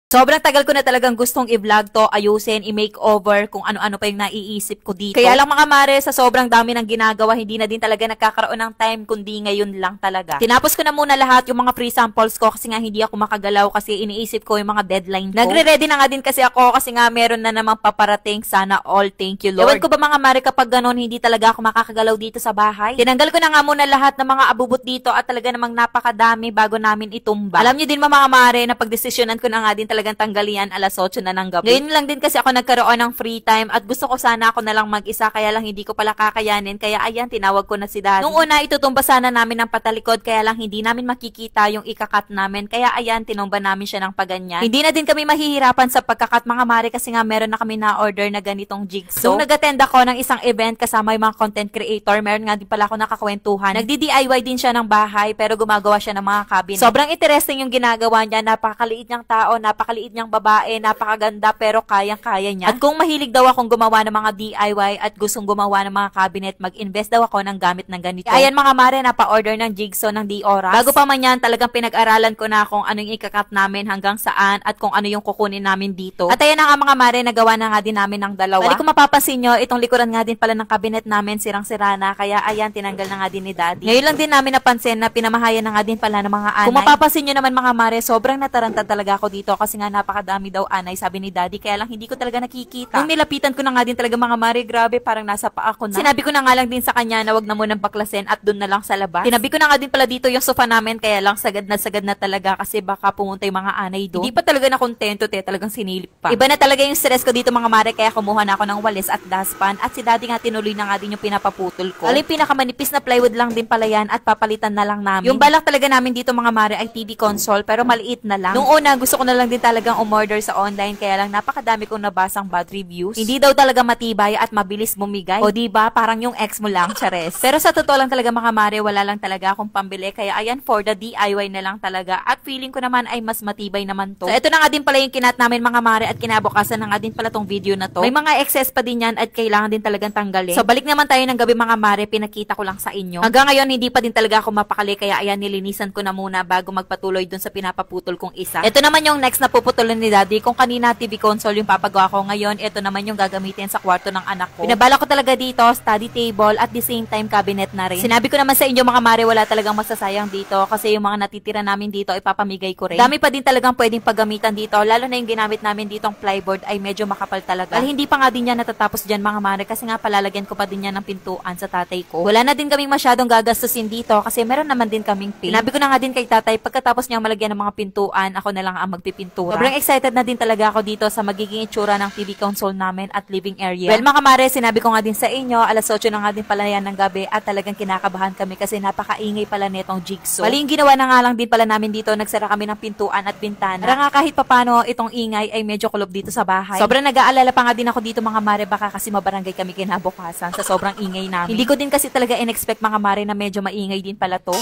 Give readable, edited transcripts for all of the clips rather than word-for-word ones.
Sobrang tagal ko na talagang gustong i-vlog to, ayusin, i-makeover, kung ano-ano pa yung naiisip ko dito. Kaya lang mga mare, sa sobrang dami ng ginagawa, hindi na din talaga nagkakaroon ng time, kundi ngayon lang talaga. Tinapos ko na muna lahat yung mga free samples ko kasi nga hindi ako makagalaw kasi iniisip ko yung mga deadline ko. Nagre-ready na nga din kasi ako kasi nga meron na namang paparating, sana all, thank you Lord. Ewan ko ba mga mare, kapag ganon, hindi talaga ako makakagalaw dito sa bahay. Tinanggal ko na nga muna lahat ng mga abubot dito at talaga namang napakadami bago namin itumba. Alam nyo din mga mare na pagdesisyonan ko na nga din talagang tanggalin alas 8 na ng gabi. Ngayon lang din kasi ako nagkaroon ng free time at gusto ko sana ako na lang mag-isa kaya lang hindi ko pala kakayanin kaya ayan tinawag ko na si Daddy. Nung una itutumba sana namin ng patalikod kaya lang hindi namin makikita yung ikakat namin kaya ayan tinumba namin siya ng paganyan. Hindi na din kami mahihirapan sa pagkakat mga mare kasi nga meron na kami na-order na ganitong jigsaw. Nung nag-attend ako ng isang event kasama yung mga content creator, meron nga din pala ako nakakwentuhan. Nagdi-DIY din siya ng bahay pero gumagawa siya ng mga cabinet. Sobrang interesting yung ginagawa niya, napakaliit niyang tao, napakaliit niyang babae, napakaganda pero kayang-kaya niya. At kung mahilig daw akong gumawa ng mga DIY at gustong gumawa ng mga cabinet, mag-invest daw ako ng gamit ng ganito. Ayan mga mare, napa-order ng jigsaw ng di oras. Bago pa man yan, talagang pinag-aralan ko na kung ano yung ikakat namin hanggang saan at kung ano yung kukunin namin dito. At ayan na nga mga mare, nagawa na nga din namin ng dalawa. Bali kung mapapansin nyo, itong likuran nga din pala ng cabinet namin, sirang-sira na, kaya ayan, tinanggal na nga din ni Daddy. Ngayon lang din namin napansin na pinamahayan na nga din pala ng mga anay. Kung mapapansin nyo naman mga mare, sobrang nataranta talaga ako dito kasi nga napakadami daw anay, sabi ni Daddy, kaya lang hindi ko talaga nakikita. Nung nilapitan ko na nga din talaga mga mare, grabe, parang nasa paa ko na. Sinabi ko na nga lang din sa kanya na wag na munang baklasin at dun na lang sa labas. Tinabi ko na nga din pala dito yung sofa namin, kaya lang sagad na talaga kasi baka pumunta yung mga anay doon. Hindi pa talaga na kontento, talagang sinilip pa. Iba na talaga yung stress ko dito mga mare, kaya kumuha na ako ng walis at dustpan at si Daddy nga tinuloy na nga din yung pinapaputol ko. Alin pinakamanipis na plywood lang din pala yan at papalitan na lang namin. Yung balak talaga namin dito mga mare ay TV console pero maliit na lang. Nung una gusto ko na lang din talagang umorder sa online kaya lang napakadami kong nabasang bad reviews. Hindi daw talaga matibay at mabilis bumigay. O diba, parang yung ex mo lang, chares. Pero sa totoo lang talaga mga mare, wala lang talaga akong pambili kaya ayan, for the DIY na lang talaga at feeling ko naman ay mas matibay naman to. So ito na nga din pala yung kinat namin mga mare at kinabukasan na nga din pala tong video na to. May mga excess pa din yan at kailangan din talagang tanggalin. So balik naman tayo ng gabi mga mare, pinakita ko lang sa inyo. Hanggang ngayon hindi pa din talaga ako mapakali kaya ayan, nilinisan ko na muna bago magpatuloy dun sa pinapaputol kong isa. Ito naman yung next na puputulin ni Daddy. Kung kanina TV console yung papagawa ko ngayon, ito naman yung gagamitin sa kwarto ng anak ko. Pinabala ko talaga dito, study table at the same time cabinet na rin. Sinabi ko naman sa inyo mga mare, wala talagang masasayang dito kasi yung mga natitira namin dito ipapamigay ko rin. Dami pa din talagang pwedeng paggamitan dito, lalo na yung ginamit namin ditong plyboard ay medyo makapal talaga. Dahil hindi pa nga din yan natatapos dyan mga mare kasi nga palalagyan ko pa din yan ng pintuan sa tatay ko. Wala na din kaming masyadong gagastusin dito kasi meron naman din kaming paint. Sinabi ko na nga din kay tatay, pagkatapos niyang malagyan ng mga pintuan, ako na lang ang magpipintura. Sobrang excited na din talaga ako dito sa magiging itsura ng TV console namin at living area. Well mga mare, sinabi ko nga din sa inyo, alas 8 na nga din pala yan ng gabi at talagang kinakabahan kami kasi napakaingay pala netong jigsaw. Bali yung ginawa na nga lang din pala namin dito, nagsara kami ng pintuan at bintana. Para nga kahit papano itong ingay ay medyo kulob dito sa bahay. Sobrang nag-aalala pa nga din ako dito mga mare, baka kasi mabarangay kami kinabukasan sa sobrang ingay namin. Hindi ko din kasi talaga in-expect mga mare na medyo maingay din pala to.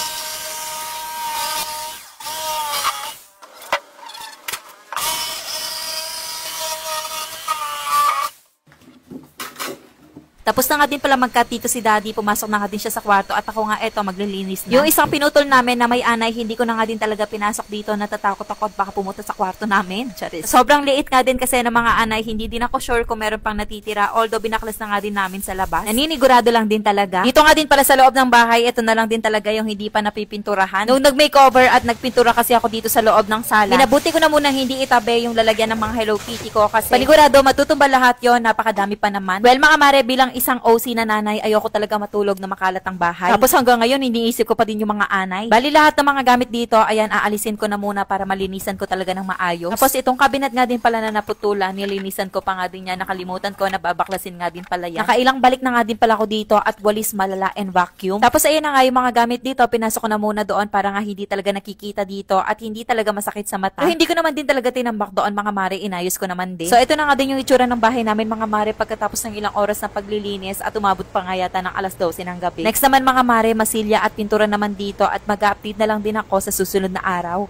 Tapos na nga din pala magkatito si Daddy, pumasok na nga din siya sa kwarto at ako nga eto maglilinis na. Yung isang pinutol namin na may anay, hindi ko na nga din talaga pinasok dito, natatakot ako baka pumunta sa kwarto namin. Charis. Sobrang liit nga din kasi ng mga anay, hindi din ako sure kung meron pang natitira, although binaklas na nga din namin sa labas. Naninigurado lang din talaga. Dito nga din pala sa loob ng bahay, ito na lang din talaga yung hindi pa napipinturahan. Nung nag-makeover at nagpintura kasi ako dito sa loob ng sala, minabuti ko na munang hindi itabi yung lalagyan ng mga Hello Kitty ko kasi panigurado matutumba lahat yon, napakadami pa naman. Well mga mare, bilang isang OC na nanay, ayoko talaga matulog na makalat ang bahay. Tapos hanggang ngayon, iniisip ko pa din yung mga anay. Bali lahat ng mga gamit dito, ayan, aalisin ko na muna para malinisan ko talaga ng maayos. Tapos itong cabinet nga din pala na naputulan, nilinisan ko pa nga din yan, nakalimutan ko, nababaklasin nga din pala yan. Nakailang balik na nga din pala ako dito at walis, malala, and vacuum. Tapos ayan na nga yung mga gamit dito, pinasok ko na muna doon para nga hindi talaga nakikita dito at hindi talaga masakit sa mata. Pero hindi ko naman din talaga tinambak doon mga mare, inayos ko naman din. So ito na nga din yung itsura ng bahay namin mga mare pagkatapos ng ilang oras ng paglilinis at umabot pa nga yata ng alas 12 ng gabi. Next naman mga mare, masilya at pintura naman dito at mag-update na lang din ako sa susunod na araw.